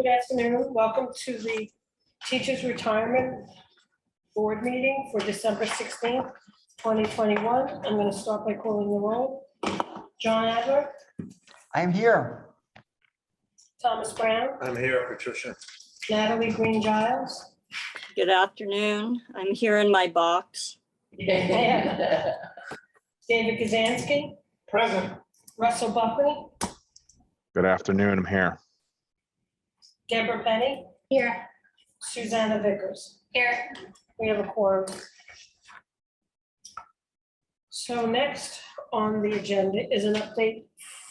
Good afternoon. Welcome to the Teachers Retirement Board meeting for December 16th, 2021. I'm going to start by calling the roll. John Adler, I'm here. Thomas Brown, I'm here, Patricia. Natalie Green Giles. Good afternoon. I'm here in my box. David Kazansky, Present. Russell Buckley, Good afternoon, I'm here. Deborah Penny, Here. Susanna Vickers. Here. We have a quorum. So next on the agenda is an update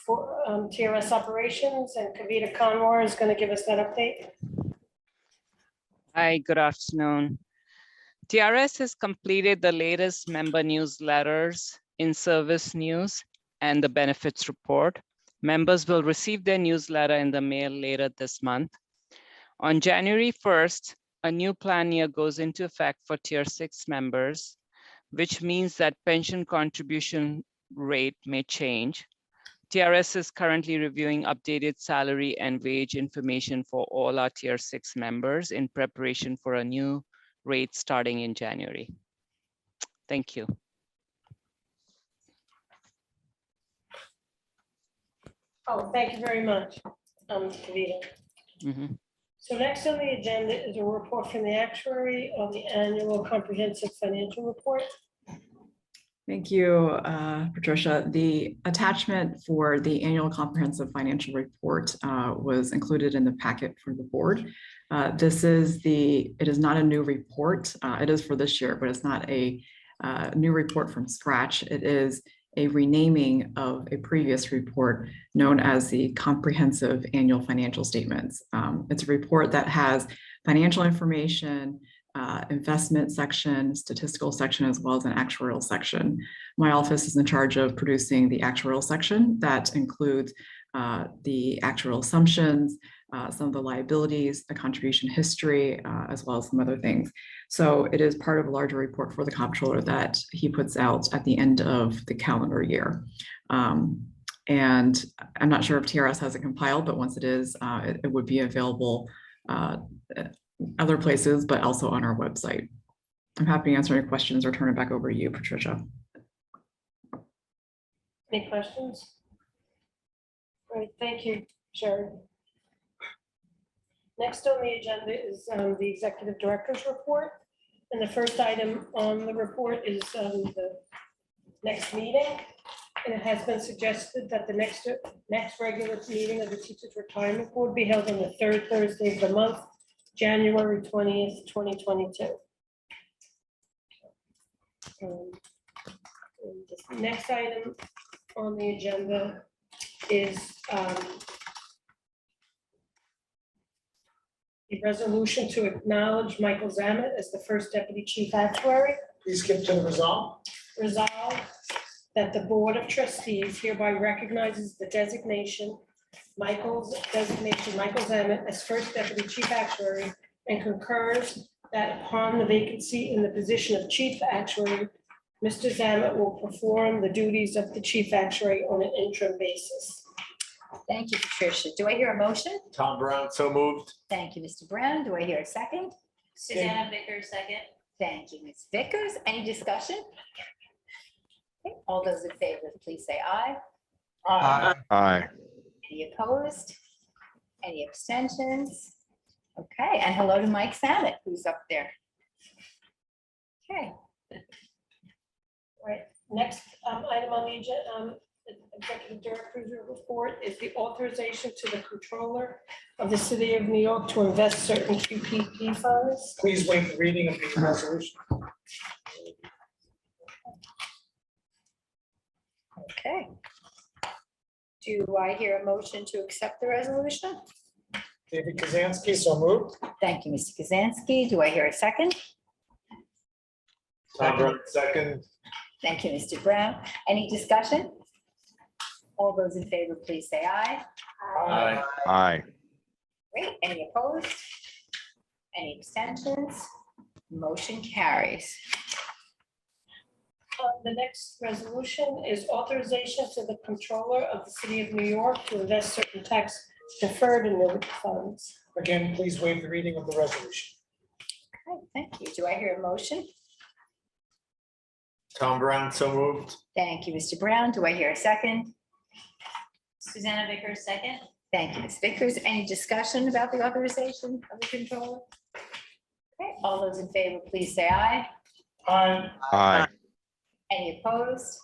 for TRS Operations, and Kavita Kanwar is going to give us that update. Hi, good afternoon. TRS has completed the latest member newsletters, in-service news, and the benefits report. Members will receive their newsletter in the mail later this month. On January 1st, a new plan year goes into effect for Tier 6 members, which means that pension contribution rate may change. TRS is currently reviewing updated salary and wage information for all our Tier 6 members in preparation for a new rate starting in January. Thank you. Oh, thank you very much, Kavita. Mhm. So next on the agenda is a report from the actuary on the annual comprehensive financial report. Thank you, Patricia. The attachment for the annual comprehensive financial report was included in the packet for the board. It is not a new report. It is for this year, but it's not a new report from scratch. It is a renaming of a previous report known as the Comprehensive Annual Financial Statements. It's a report that has financial information, investment section, statistical section, as well as an actuarial section. My office is in charge of producing the actuarial section that includes the actuarial assumptions, some of the liabilities, the contribution history, as well as some other things. So it is part of a larger report for the comptroller that he puts out at the end of the calendar year. And I'm not sure if TRS has it compiled, but once it is, it would be available other places, but also on our website. I'm happy to answer any questions or turn it back over to you, Patricia. Any questions? Great, thank you, Sherry. Next on the agenda is the executive director's report. And the first item on the report is the next meeting. And it has been suggested that the next regular meeting of the Teachers Retirement Board be held on the third Thursday of the month, January 20th, 2022. And the next item on the agenda is the resolution to acknowledge Michael Zamett as the first Deputy Chief Actuary. Please skip to the resolve. Resolved that the Board of Trustees hereby recognizes the designation Michael Zamett as first Deputy Chief Actuary and concurs that upon the vacancy in the position of Chief Actuary, Mr. Zamett will perform the duties of the Chief Actuary on an interim basis. Thank you, Patricia. Do I hear a motion? Tom Brown, so moved. Thank you, Mr. Brown. Do I hear a second? Susanna Vickers, second. Thank you, Ms. Vickers. Any discussion? Okay, all those in favor, please say aye. Aye. Any opposed? Any abstentions? Okay, and hello to Mike Zamett, who's up there. Okay. Right, next item on the agenda, Executive Director's report is the authorization to the Controller of the City of New York to invest certain QPP funds. Please wait the reading of the resolution. Okay. Do I hear a motion to accept the resolution? David Kazansky, so moved. Thank you, Mr. Kazansky. Do I hear a second? Tom Brown, second. Thank you, Mr. Brown. Any discussion? All those in favor, please say aye. Aye. Aye. Great. Any opposed? Any abstentions? Motion carries. The next resolution is authorization to the Controller of the City of New York to invest certain tax-deferred annuity funds. Again, please waive the reading of the resolution. Okay, thank you. Do I hear a motion? Tom Brown, so moved. Thank you, Mr. Brown. Do I hear a second? Susanna Vickers, second. Thank you, Ms. Vickers. Any discussion about the authorization of the controller? Okay, all those in favor, please say aye. Aye. Aye. Any opposed?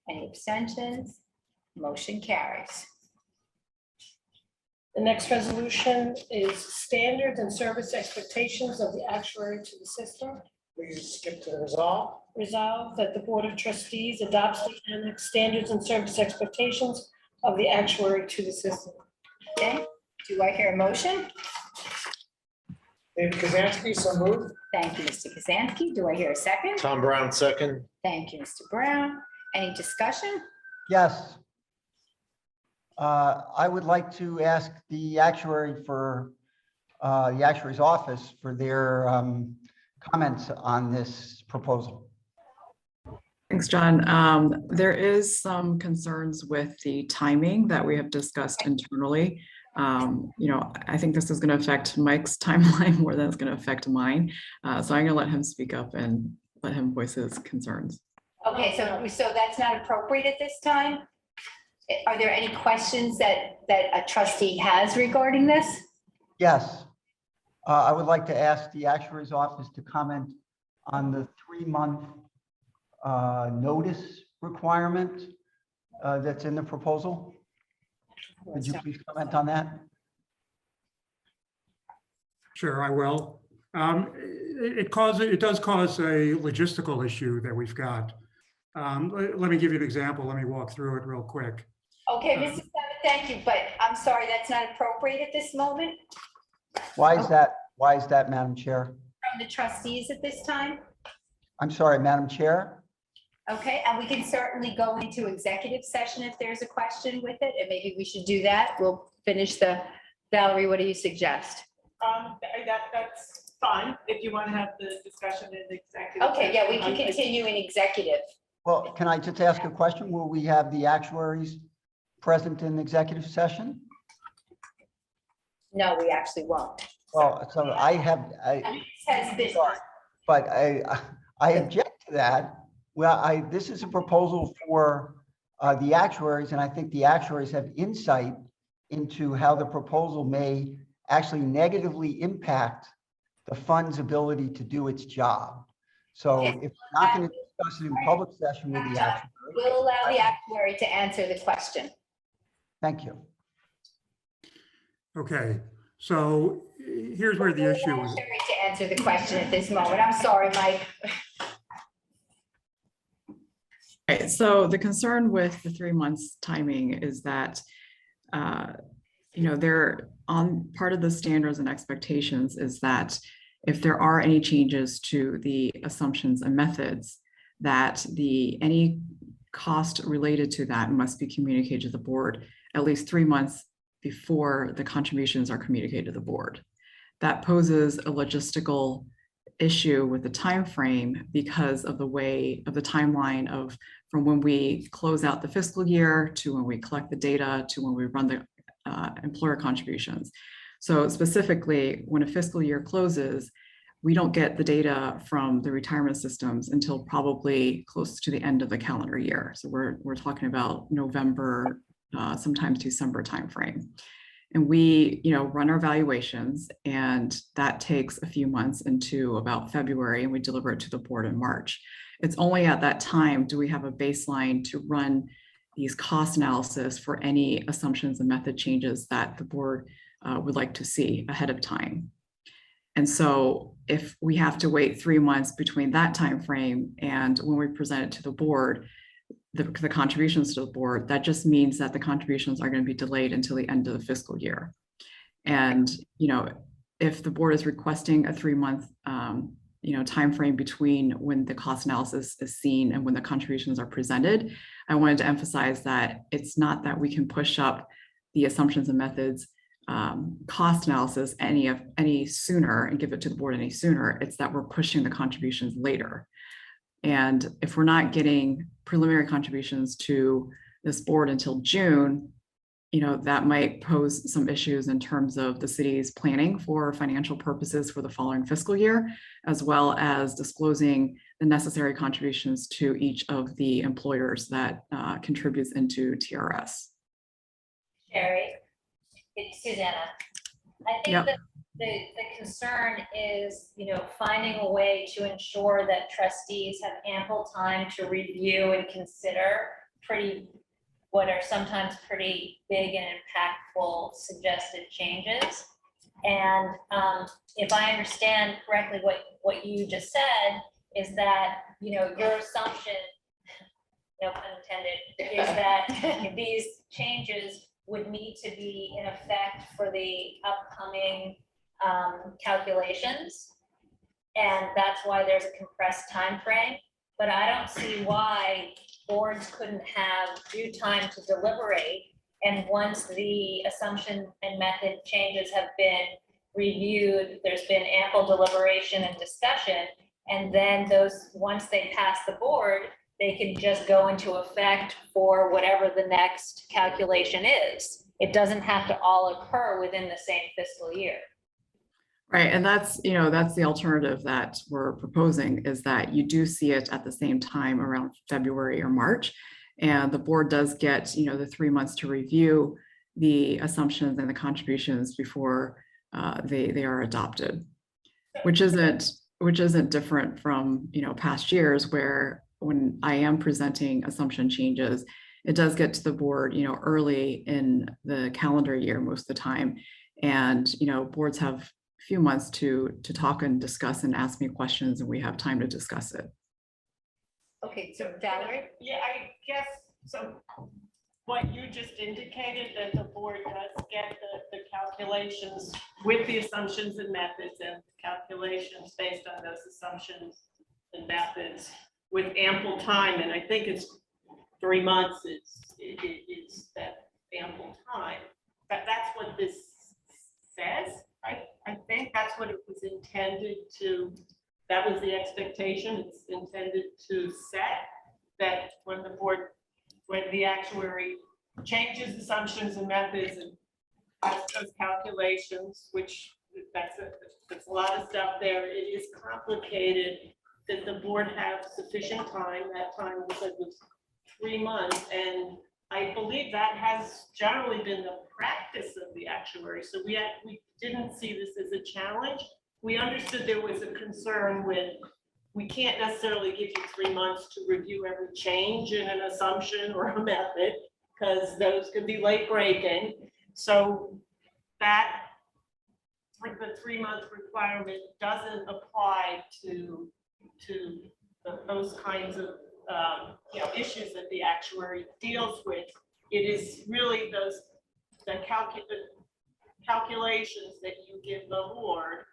Any abstentions? Motion carries. The next resolution is standards and service expectations of the actuary to the system. Please skip to the resolve. Resolved that the Board of Trustees adopts the annex standards and service expectations of the actuary to the system. Okay, do I hear a motion? David Kazansky, so moved. Thank you, Mr. Kazansky. Do I hear a second? Tom Brown, second. Thank you, Mr. Brown. Any discussion? Yes. I would like to ask the actuary for, the actuary's office for their comments on this proposal. Thanks, John. There is some concerns with the timing that we have discussed internally. I think this is going to affect Mike's timeline more than it's going to affect mine. So I'm going to let him speak up and let him voice his concerns. Okay, so that's not appropriate at this time? Are there any questions that a trustee has regarding this? Yes. I would like to ask the actuary's office to comment on the 3-month notice requirement that's in the proposal. Would you please comment on that? Sure, I will. It does cause a logistical issue that we've got. Let me give you an example. Let me walk through it real quick. Okay, Mrs. Zamett, thank you, but I'm sorry, that's not appropriate at this moment Why is that? Why is that, Madam Chair? from the trustees at this time? I'm sorry, Madam Chair. Okay, and we can certainly go into executive session if there's a question with it, and maybe we should do that. We'll finish Valerie, what do you suggest? That's fine, if you want to have the discussion in executive. Okay, yeah, we can session. continue in executive. Well, can I just ask a question? Will we have the actuaries present in executive session? No, we actually won't. Well, so This has been, but I object to that. Well, this is a proposal for the actuaries, and I think the actuaries have insight into how the proposal may actually negatively impact the fund's ability to do its job. So if we're not going to discuss it in public session with the actuary. we'll allow the actuary to answer the question. Thank you. Okay, so here's where the issue is. Actuary to answer the question at this moment. I'm sorry, Mike. Right, so the concern with the 3 months timing is that, they're on part of the standards and expectations is that if there are any changes to the assumptions and methods, that any cost related to that must be communicated to the board at least 3 months before the contributions are communicated to the board. That poses a logistical issue with the time frame because of the timeline of from when we close out the fiscal year to when we collect the data to when we run the employer contributions. So specifically, when a fiscal year closes, we don't get the data from the retirement systems until probably close to the end of the calendar year. So we're talking about November, sometimes December timeframe. And we, run our valuations, and that takes a few months into about February, and we deliver it to the board in March. It's only at that time do we have a baseline to run these cost analysis for any assumptions and method changes that the board would like to see ahead of time. And so if we have to wait 3 months between that time frame and when we present it to the board, the contributions to the board, that just means that the contributions are going to be delayed until the end of the fiscal year. And, if the board is requesting a 3-month, timeframe between when the cost analysis is seen and when the contributions are presented, I wanted to emphasize that it's not that we can push up the assumptions and methods cost analysis any sooner and give it to the board any sooner. It's that we're pushing the contributions later. And if we're not getting preliminary contributions to this board until June, that might pose some issues in terms of the city's planning for financial purposes for the following fiscal year, as well as disclosing the necessary contributions to each of the employers that contributes into TRS. Sherry, it's Susanna. I think Yep. that the concern is, finding a way to ensure that trustees have ample time to review and consider what are sometimes pretty big and impactful suggested changes. And if I understand correctly, what you just said is that, your assumption, no pun intended, is that these changes would need to be in effect for the upcoming calculations. And that's why there's a compressed time frame. But I don't see why boards couldn't have due time to deliberate. And once the assumption and method changes have been reviewed, there's been ample deliberation and discussion. And then once they pass the board, they can just go into effect for whatever the next calculation is. It doesn't have to all occur within the same fiscal year. Right, and that's the alternative that we're proposing, is that you do see it at the same time around February or March. And the board does get, the 3 months to review the assumptions and the contributions before they are adopted, which isn't different from, past years, where when I am presenting assumption changes, it does get to the board, early in the calendar year most of the time. And, boards have few months to talk and discuss and ask me questions, and we have time to discuss it. Okay, so Valerie? Yeah, I guess, so what you just indicated, that the board does get the calculations with the assumptions and methods and calculations based on those assumptions and methods with ample time. And I think it's 3 months is that ample time. That's what this says. I think that's what it was intended to, that was the expectation. It's intended to set that when the actuary changes assumptions and methods and has those calculations, which that's a lot of stuff there. It is complicated, that the board have sufficient time. That time was 3 months, and I believe that has generally been the practice of the actuary. So we didn't see this as a challenge. We understood there was a concern with, we can't necessarily give you 3 months to review every change in an assumption or a method, because those can be late breaking. So that the 3 month requirement doesn't apply to those kinds of issues that the actuary deals with. It is really the calculations that you give the board,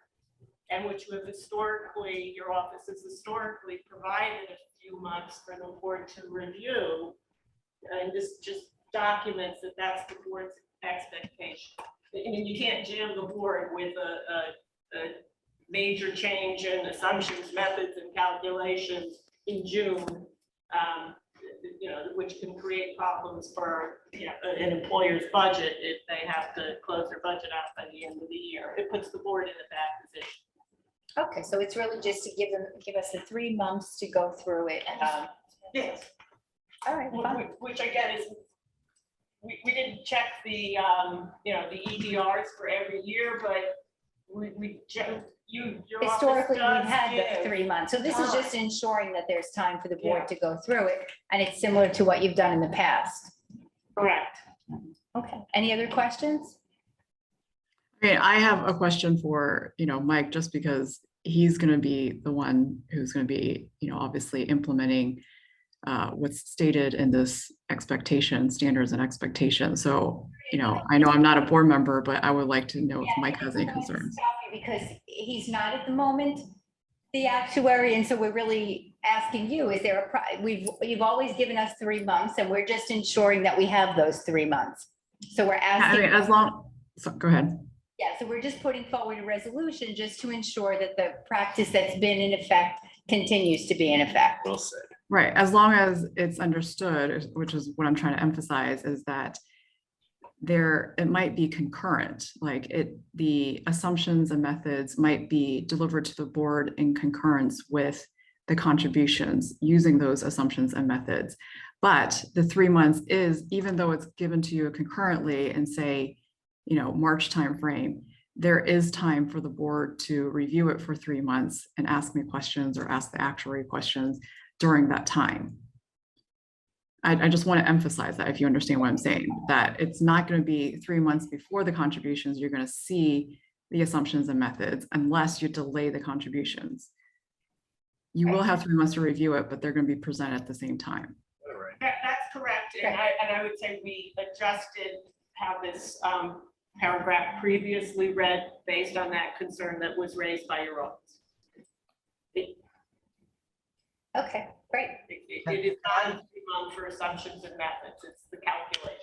and which you have historically, your office has historically provided a few months for the board to review. And this just documents that that's the board's expectation. I mean, you can't jam the board with a major change in assumptions, methods, and calculations in June, which can create problems for an employer's budget if they have to close their budget out by the end of the year. It puts the board in a bad position. Okay, so it's really just to give us the 3 months to go through it. Yes. All right. Fine. Which again is, we didn't check the the EDRs for every year, but your Historically, office we've had does the give 3 months. So this is time. just ensuring that there's time for the board Yeah. to go through it. And it's similar to what you've done in the past. Correct. Okay. Any other questions? Okay, I have a question for, Mike, just because he's going to be the one who's going to be, obviously implementing what's stated in this standards and expectations. So, I know I'm not a board member, but I would like to know if Mike has any concerns. Because he's not at the moment the actuary, and so we're really asking you, is there you've always given us 3 months, and we're just ensuring that we have those 3 months. So we're asking. Go ahead. Yeah, so we're just putting forward a resolution just to ensure that the practice that's been in effect continues to be in effect. Well said. Right, as long as it's understood, which is what I'm trying to emphasize, is that it might be concurrent, like the assumptions and methods might be delivered to the board in concurrence with the contributions using those assumptions and methods. But the 3 months is, even though it's given to you concurrently and say, March timeframe, there is time for the board to review it for 3 months and ask me questions or ask the actuary questions during that time. I just want to emphasize that, if you understand what I'm saying, that it's not going to be 3 months before the contributions, you're going to see the assumptions and methods unless you delay the contributions. You will have 3 months to review it, but they're going to be presented at the same time. That's correct. And I would say we adjusted how this paragraph previously read based on that concern that was raised by your office. Okay, great. It is not a 3 month for assumptions and methods, it's the calculations.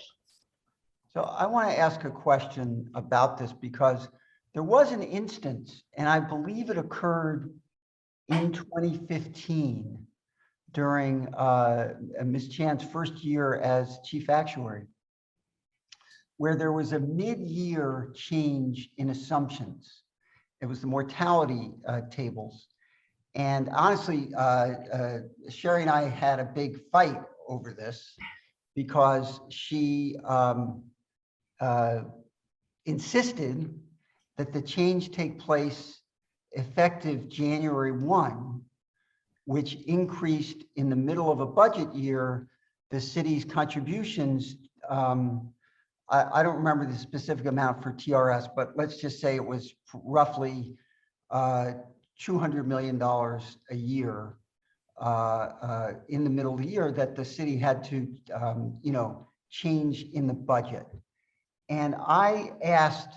So I want to ask a question about this because there was an instance, and I believe it occurred in 2015 during Ms. Chan's first year as chief actuary, where there was a mid-year change in assumptions. It was the mortality tables. And honestly, Sherry and I had a big fight over this because she insisted that the change take place effective January 1, which increased in the middle of a budget year, the city's contributions. I don't remember the specific amount for TRS, but let's just say it was roughly $200 million a year in the middle of the year that the city had to, change in the budget. And I asked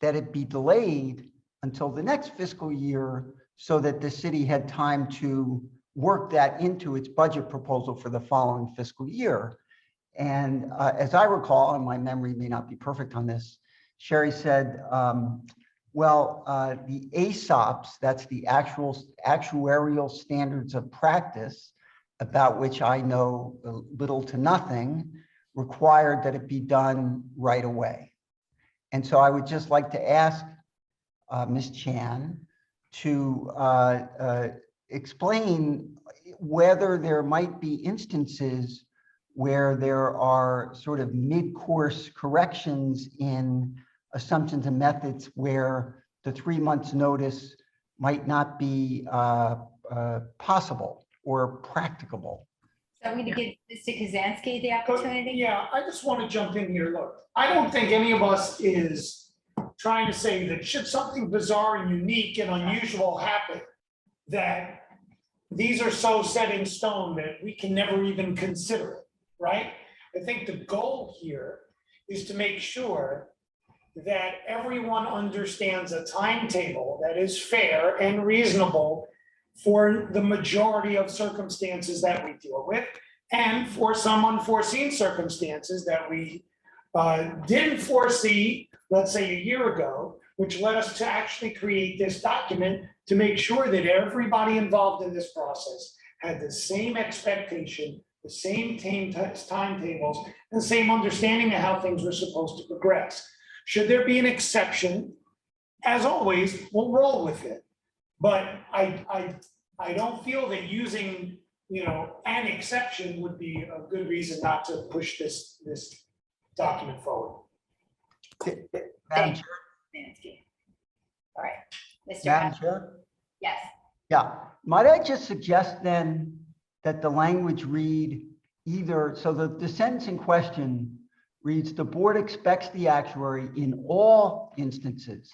that it be delayed until the next fiscal year so that the city had time to work that into its budget proposal for the following fiscal year. And as I recall, and my memory may not be perfect on this, Sherry said, the ASOPs, that's the actuarial standards of practice, about which I know little to nothing, required that it be done right away. And so I would just like to ask Ms. Chan to explain whether there might be instances where there are sort of mid-course corrections in assumptions and methods where the 3 months notice might not be possible or practicable. So I'm going to give Mr. Kazansky the opportunity. Yeah, I just want to jump in here. Look, I don't think any of us is trying to say that should something bizarre and unique and unusual happen, that these are so set in stone that we can never even consider it, right? I think the goal here is to make sure that everyone understands a timetable that is fair and reasonable for the majority of circumstances that we deal with, and for some unforeseen circumstances that we didn't foresee, let's say a year ago, which led us to actually create this document to make sure that everybody involved in this process had the same expectation, the same timetables, and the same understanding of how things were supposed to progress. Should there be an exception, as always, we'll roll with it. But I don't feel that using, an exception would be a good reason not to push this document forward. Madam Chair? All right, Mr. Madam Chair? Yes. Yeah, might I just suggest then that the language read either, so the sentence in question reads, the board expects the actuary in all instances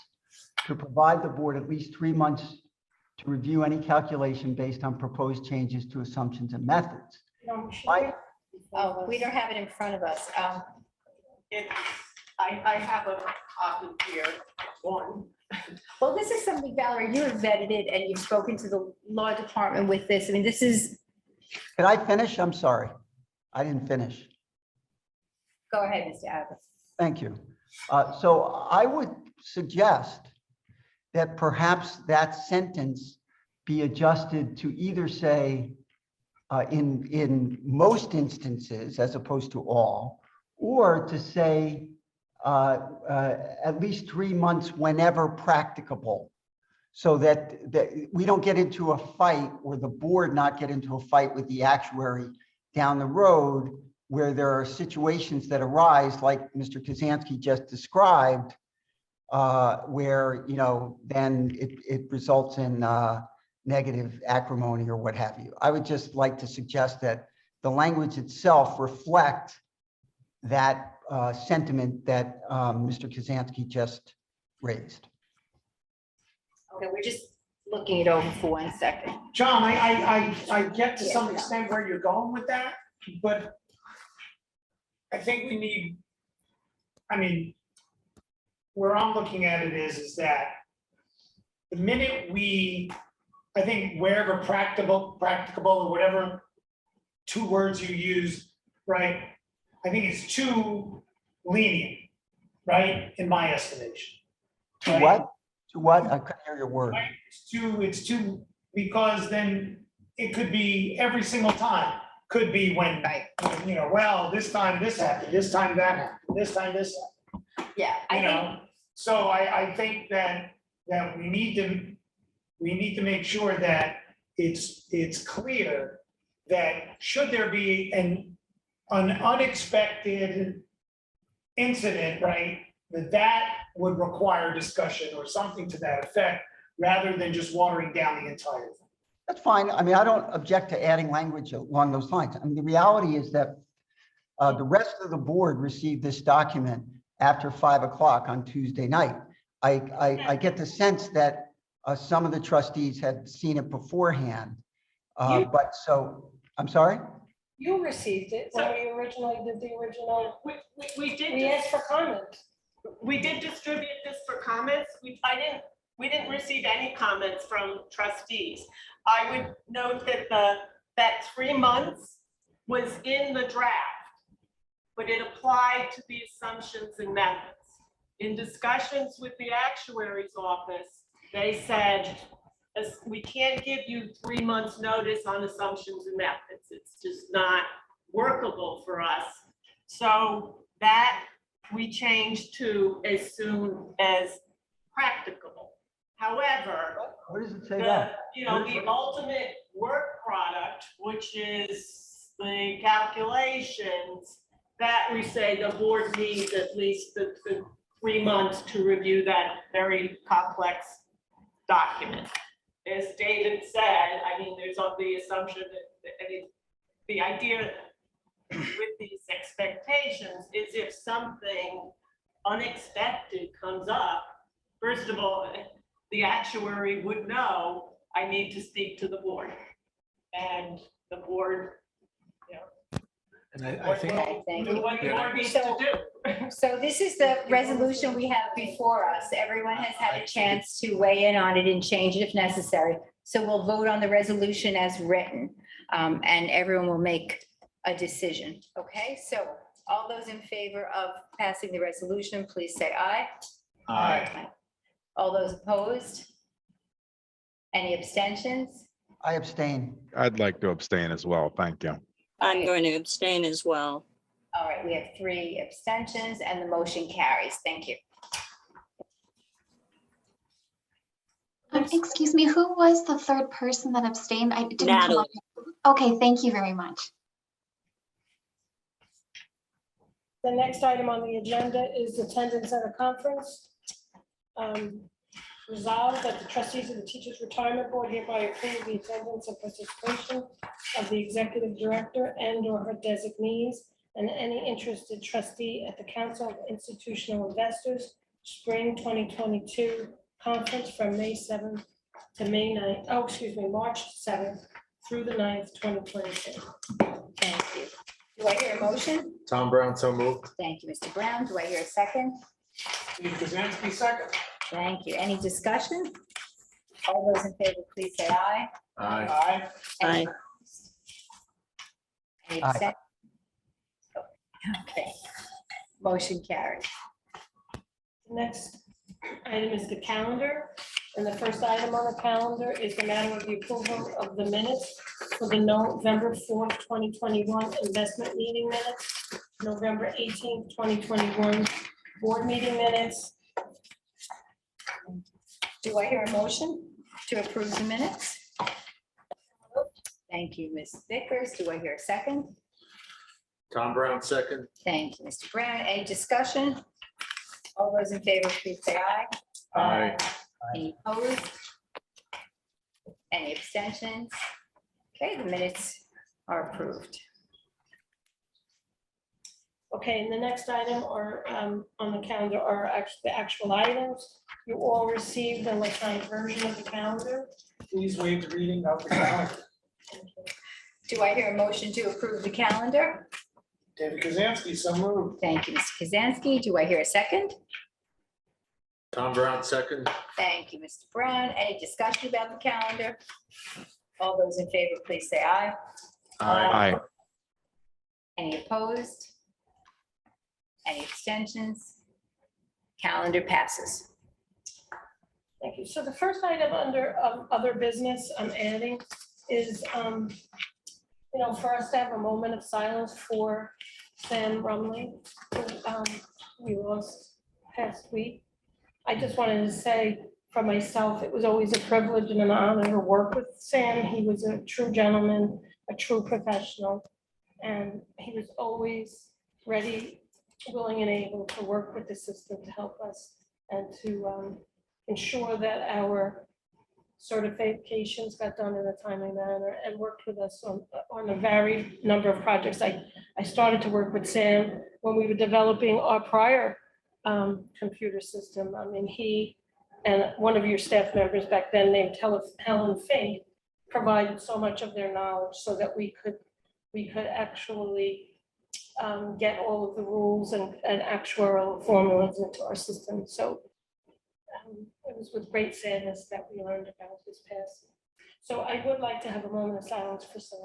to provide the board at least 3 months to review any calculation based on proposed changes to assumptions and methods. Oh, we don't have it in front of us. I have a copy here, one. Well, this is something, Valerie, you have vetted it and you've spoken to the law department with this. I mean, this is. Can I finish? I'm sorry. I didn't finish. Go ahead, Mr. Abbott. Thank you. So I would suggest that perhaps that sentence be adjusted to either say in most instances, as opposed to all, or to say at least 3 months whenever practicable. So that we don't get into a fight, or the board not get into a fight with the actuary down the road where there are situations that arise like Mr. Kazansky just described, where, then it results in negative acrimony or what have you. I would just like to suggest that the language itself reflect that sentiment that Mr. Kazansky just raised. Okay, we're just looking it over for 1 second. John, I get to some extent where you're going with that, but I think we need, where I'm looking at it is that the minute I think wherever practicable or whatever 2 words you use, right? I think it's too lenient, right? In my estimation. To Right? what? To what? I couldn't hear your word. Right? It's too, because then it could be every single time, could be when, well, this time this happened, this time that happened, this time this happened. Yeah, I think, So I think that we need to make sure that it's clear that should there be an unexpected incident, right, that would require discussion or something to that effect, rather than just watering down the entire thing. That's fine. I don't object to adding language along those lines. The reality is that the rest of the board received this document after 5 o'clock on Tuesday night. I get the sense that some of the trustees had seen it beforehand, but so, I'm sorry? You received it when we originally did the original. We asked for comment. We did distribute this for comments. We didn't receive any comments from trustees. I would note that that 3 months was in the draft, but it applied to the assumptions and methods. In discussions with the actuary's office, they said, we can't give you 3 months notice on assumptions and methods. It's just not workable for us. So that we changed to as soon as practicable. However, Where does it say that? the ultimate work product, which is the calculations, that we say the board needs at least the 3 months to review that very complex document. As David said, there's the assumption that the idea with these expectations is if something unexpected comes up, first of all, the actuary would know, I need to speak to the board. And the board, And I think, do what the board needs to do. so this is the resolution we have before us. Everyone has had a chance to weigh in on it and change it if necessary. So we'll vote on the resolution as written, and everyone will make a decision. Okay, so all those in favor of passing the resolution, please say aye. aye. All those opposed? Any abstentions? I abstain. I'd like to abstain as well. Thank you. I'm going to abstain as well. All right, we have 3 abstentions and the motion carries. Thank you. Excuse me, who was the third person that abstained? I didn't come Natalie. up. Okay, thank you very much. The next item on the agenda is attendance at a conference. Resolved that the trustees of the Teachers Retirement Board hereby approve the attendance and participation of the executive director and/or her designees and any interested trustee at the Council of Institutional Investors Spring 2022 conference from May 7th to March 7th through the 9th, 2022. Thank you. Do I hear a motion? Tom Brown, so moved. Thank you, Mr. Brown. Do I hear a second? Steve Kazansky, second. Thank you. Any discussion? All those in favor, please say aye. Aye. Aye. Any Aye. opposed? Any Aye. abstentions? Okay. Motion carries. The next item is the calendar, and the first item on the calendar is the matter of the approval of the minutes for the November 4th, 2021 investment meeting minutes, November 18th, 2021 board meeting minutes. Do I hear a motion to approve the minutes? Thank you, Ms. Vickers. Do I hear a second? Tom Brown, second. Thank you, Mr. Brown. Any discussion? All those in favor, please say aye. Aye. Any opposed? Any abstentions? Okay, the minutes are approved. Okay, and the next item are on the calendar are actually the actual items. You all received an electronic version of the calendar. Please waive the reading of the calendar. Do I hear a motion to approve the calendar? David Kazansky, so moved. Thank you, Mr. Kazansky. Do I hear a second? Tom Brown, second. Thank you, Mr. Brown. Any discussion about the calendar? All those in favor, please say aye. Aye. Any opposed? Any abstentions? Calendar passes. Thank you. So the first item under other business I'm adding is, for us to have a moment of silence for Sam Rumley, who we lost past week. I just wanted to say for myself, it was always a privilege and an honor to work with Sam. He was a true gentleman, a true professional, and he was always ready, willing, and able to work with the system to help us and to ensure that our certifications got done in a timely manner, and worked with us on a varied number of projects. I started to work with Sam when we were developing our prior computer system. I mean, he and one of your staff members back then named Helen Fink provided so much of their knowledge so that we could actually get all of the rules and actuarial formulas into our system. So it was with great sadness that we learned about his passing. So I would like to have a moment of silence for Sam.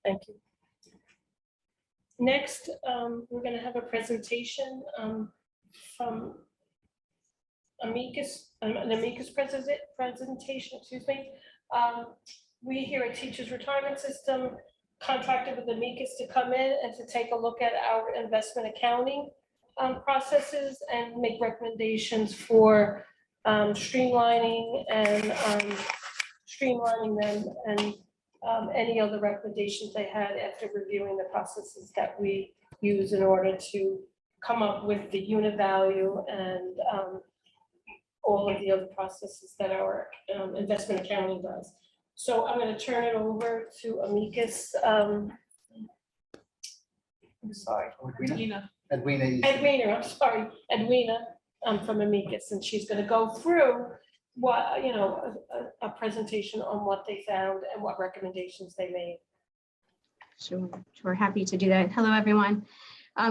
Thank you. Next, we're going to have a presentation from an amicus presentation, excuse me. We here at Teachers Retirement System contracted with amicus to come in and to take a look at our investment accounting processes and make recommendations for streamlining them and any other recommendations they had after reviewing the processes that we use in order to come up with the unit value and all of the other processes that our investment accounting does. So I'm going to turn it over to amicus. I'm sorry. Regina. Edwina, I'm sorry, Edwina from amicus, and she's going to go through what, a presentation on what they found and what recommendations they made. Sure, happy to do that. Hello, everyone.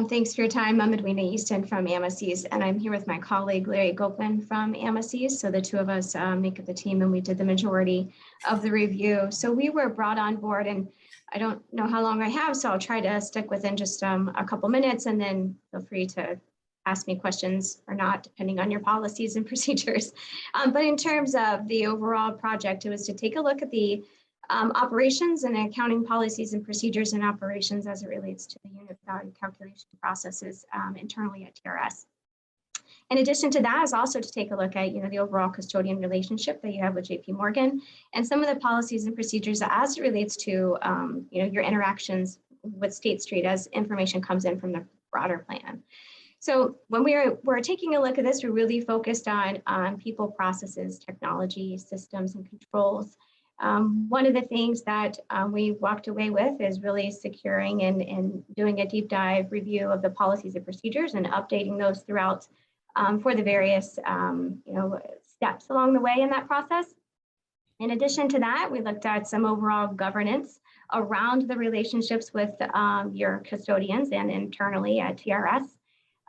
Thanks for your time. I'm Edwina Easton from AMACs, and I'm here with my colleague Larry Gopin from AMACs. So the two of us make up the team, and we did the majority of the review. So we were brought on board, and I don't know how long I have, so I'll try to stick within just a couple minutes, and then feel free to ask me questions or not, depending on your policies and procedures. But in terms of the overall project, it was to take a look at the operations and accounting policies and procedures and operations as it relates to the unit value calculation processes internally at TRS. In addition to that is also to take a look at the overall custodian relationship that you have with JP Morgan and some of the policies and procedures as it relates to your interactions with State Street as information comes in from the broader plan. So when we're taking a look at this, we're really focused on people, processes, technology, systems, and controls. One of the things that we walked away with is really securing and doing a deep dive review of the policies and procedures and updating those throughout for the various steps along the way in that process. In addition to that, we looked at some overall governance around the relationships with your custodians and internally at TRS.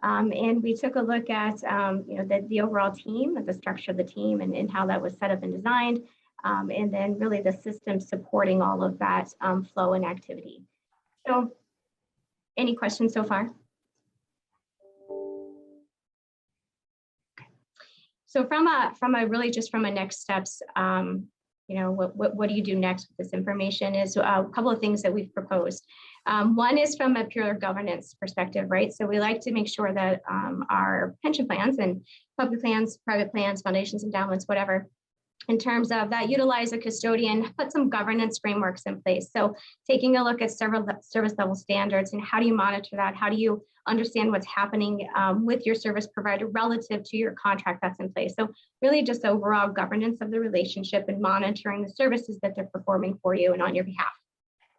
And we took a look at the overall team, the structure of the team and how that was set up and designed. And then really the system supporting all of that flow and activity. So any questions so far? So from a really just from a next steps, what do you do next with this information is a couple of things that we've proposed. One is from a pure governance perspective, right? So we like to make sure that our pension plans and public plans, private plans, foundations, endowments, whatever, in terms of that, utilize a custodian, put some governance frameworks in place. So taking a look at several service level standards and how do you monitor that? How do you understand what's happening with your service provider relative to your contract that's in place? So really just overall governance of the relationship and monitoring the services that they're performing for you and on your behalf.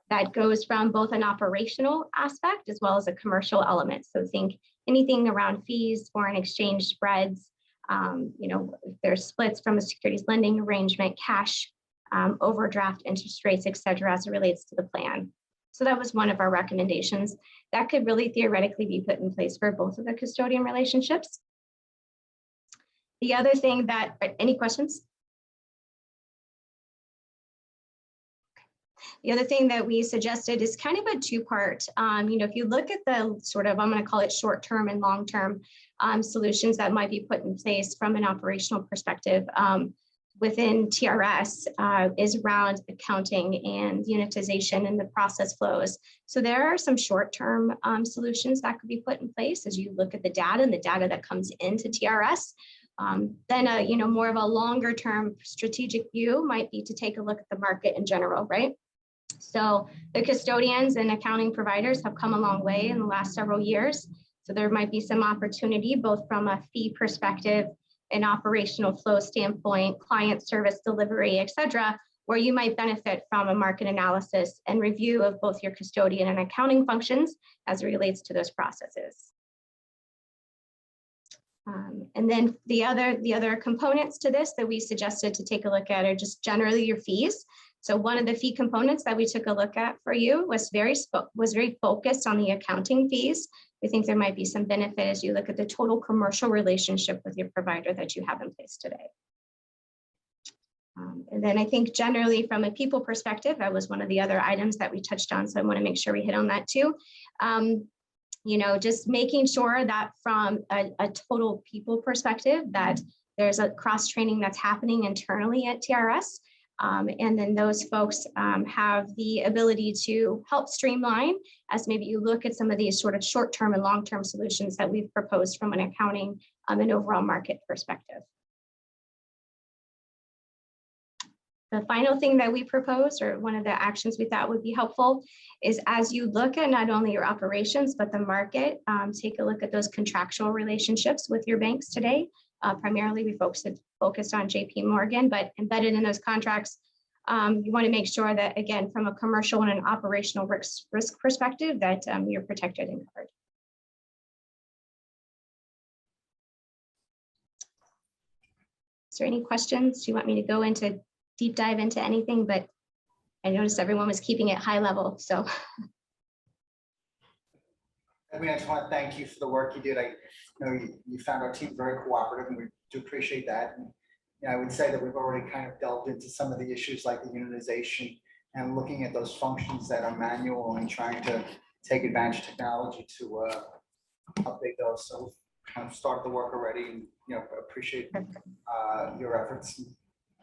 That goes from both an operational aspect as well as a commercial element. So think anything around fees, foreign exchange spreads, if there's splits from a securities lending arrangement, cash, overdraft interest rates, et cetera, as it relates to the plan. So that was one of our recommendations that could really theoretically be put in place for both of the custodian relationships. The other thing that, any questions? The other thing that we suggested is kind of a two-part, if you look at the sort of, I'm going to call it short-term and long-term solutions that might be put in place from an operational perspective within TRS is around accounting and unitization and the process flows. So there are some short-term solutions that could be put in place as you look at the data and the data that comes into TRS. Then more of a longer-term strategic view might be to take a look at the market in general, right? So the custodians and accounting providers have come a long way in the last several years. So there might be some opportunity both from a fee perspective, an operational flow standpoint, client service delivery, et cetera, where you might benefit from a market analysis and review of both your custodian and accounting functions as it relates to those processes. And then the other components to this that we suggested to take a look at are just generally your fees. So one of the fee components that we took a look at for you was very focused on the accounting fees. We think there might be some benefit as you look at the total commercial relationship with your provider that you have in place today. And then I think generally from a people perspective, that was one of the other items that we touched on. So I want to make sure we hit on that too. Just making sure that from a total people perspective, that there's a cross training that's happening internally at TRS. And then those folks have the ability to help streamline as maybe you look at some of these sort of short-term and long-term solutions that we've proposed from an accounting and overall market perspective. The final thing that we proposed, or one of the actions we thought would be helpful, is as you look at not only your operations, but the market, take a look at those contractual relationships with your banks today. Primarily, we focused on JP Morgan, but embedded in those contracts, you want to make sure that, again, from a commercial and an operational risk perspective, that you're protected and covered. Is there any questions? Do you want me to go into deep dive into anything? But I noticed everyone was keeping it high level, so. I mean, I just want to thank you for the work you did. I know you found our team very cooperative, and we do appreciate that. And I would say that we've already kind of delved into some of the issues like the unitization and looking at those functions that are manual and trying to take advantage of technology to update those. So we've kind of started the work already, and appreciate your efforts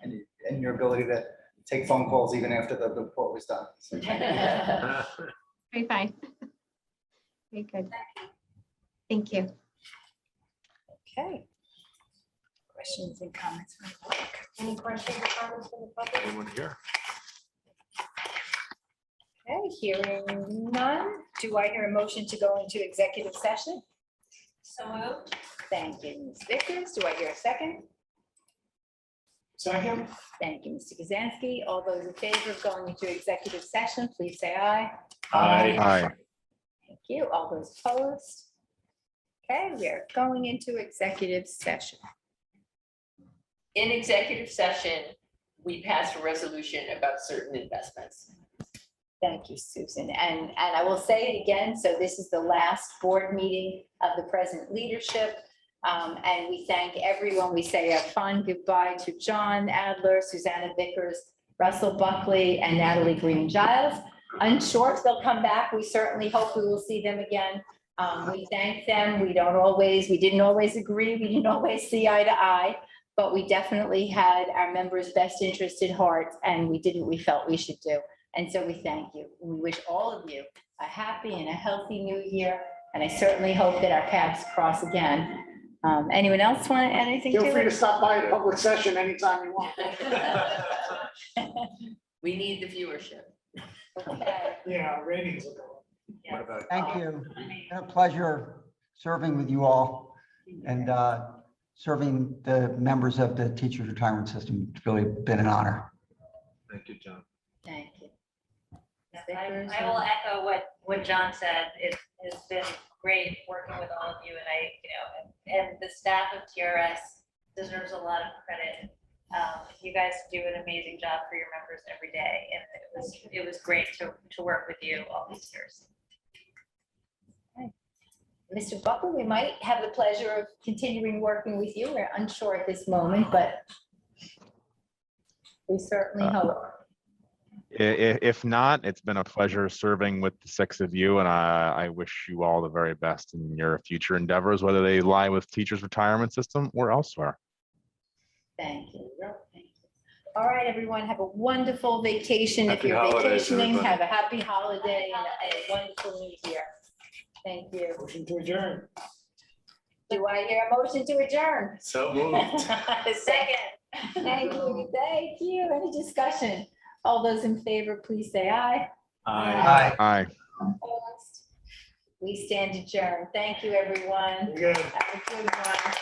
and your ability to take phone calls even after the report was done. So very fine. Very good. Thank you. Okay. Questions and comments from the public? Any questions or comments from the public? Anyone here? Okay, hearing none. Do I hear a motion to go into executive session? So moved. Thank you, Ms. Vickers. Do I hear a second? Second? Thank you, Mr. Kazansky. All those in favor of going into executive session, please say aye. Aye. Thank you. All those opposed? Okay, we are going into executive session. In executive session, we passed a resolution about certain investments. Thank you, Susan. And I will say it again. So this is the last board meeting of the present leadership. And we thank everyone. We say a fond goodbye to John Adler, Susanna Vickers, Russell Buckley, and Natalie Green-Giles. Unsure if they'll come back. We certainly hope we will see them again. We thank them. We didn't always agree. We didn't always see eye to eye. but we definitely had our members' best interest at heart, and we did what we felt we should do. And so we thank you. We wish all of you a happy and a healthy new year, and I certainly hope that our paths cross again. Anyone else want to add anything to it? Feel free to stop by a public session anytime you want. We need the viewership. Okay. Yeah, ratings will go up. Thank you. It's been a pleasure serving with you all and serving the members of the teachers retirement system. It's really been an honor. Thank you, John. Thank you. I will echo what John said. It has been great working with all of you, and the staff of TRS deserves a lot of credit. You guys do an amazing job for your members every day, and it was great to work with you all these years. Mr. Buckle, we might have the pleasure of continuing working with you. We're unsure at this moment, but we certainly hope. If not, it's been a pleasure serving with the six of you, and I wish you all the very best in your future endeavors, whether they lie with teachers' retirement system or elsewhere. Thank you. Thank you. All right, everyone, have a wonderful vacation. If Happy you're holidays, vacationing, everybody. have a happy holiday and a wonderful new year. Thank you. Motion to adjourn. Do I hear a motion to adjourn? So moved. Second. Thank you. Thank you. Any discussion? All those in favor, please say aye. Aye. Aye. Opposed? We stand adjourned. Thank you, everyone. Good. Have a good one.